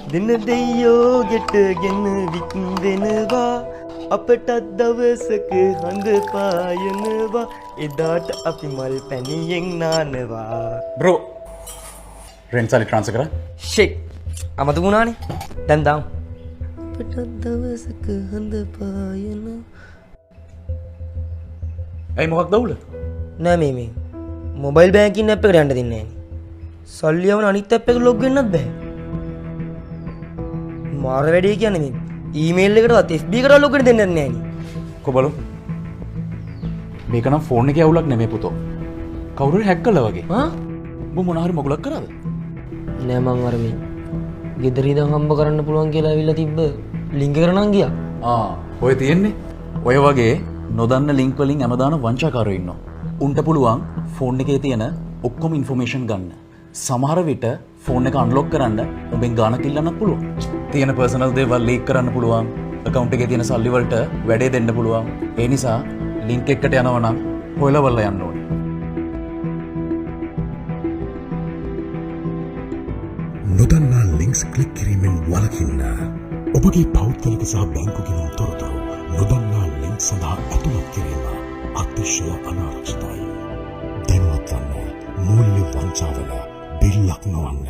දින දෙයෝ ගෙටගෙන වික්දෙනවා අපටත් දවසක හඳ පායනවා එදාට අපි මල් පැණියෙන් නානවා බ්‍රෝ රෙන්ට් සල්ලි ට්‍රාන්ස්ෆර් කරා ෂිට් අමතක වුණානේ දැන් දාමු අපටත් දවසක හඳ පායනවා ඇයි මොකක්ද අවුල නෑ මේ මොබයිල් බෑන්කින් ඇප් එකට යන්න දෙන්නේ නෑනේ සල්ලි යවන අනිත් ඇප් එකට ලොග් වෙන්නත් බෑ මාර වැඩේ කියන්නේ මේ ඊමේල් එකටවත් FB එකට ලොග් වෙන්න දෙන්නේ නෑනේ කොබලු මේක නම් ෆෝන් එකේ අවුලක් නෙමෙයි පුතෝ කවුරු හරි හැක් කළා වගේ උඹ මොන හරි මගුලක් කරාද නෑ මං අර මේ ගෙදර ඉඳන් හම්බ කරන්න පුළුවන් කියලා ඇවිල්ලා තිබ්බ ලින්ක් එකට නම් ගියා ඔය තියෙන්නේ ඔය වගේ නොදන්න ලින්ක් වලින් හැමදාම වංචාකාරයෝ ඉන්නවා උන්ට පුළුවන් ෆෝන් එකේ තියෙන ඔක්කොම ඉන්ෆර්මේෂන් ගන්න සමහර විට ෆෝන් එක අන්ලොක් කරන්න උඹෙන් ගානක් ඉල්ලන්නත් පුළුවන් තියෙන පර්සනල් දේවල් ලීක් කරන්න පුළුවන් account එකේ තියෙන සල්ලි වලට වැඩේ දෙන්න පුළුවන් ඒ නිසා ලින්ක් එකකට යනවා නම් හොයලා බලලා යන්න ඕනේ නොදන්නා ලින්ක්ස් ක්ලික් කිරීමෙන් වළකින්න ඔබගේ පෞද්ගලික සහ බැංකු ගිණුම් තොරතුරු නොදන්නා ලින්ක් සඳහා ඇතුළත් කිරීම අතිශය අනාරක්ෂිතයි දැන්වත් ගන්න මූල්‍ය වංචාවල බිල්ලක් නොවන්න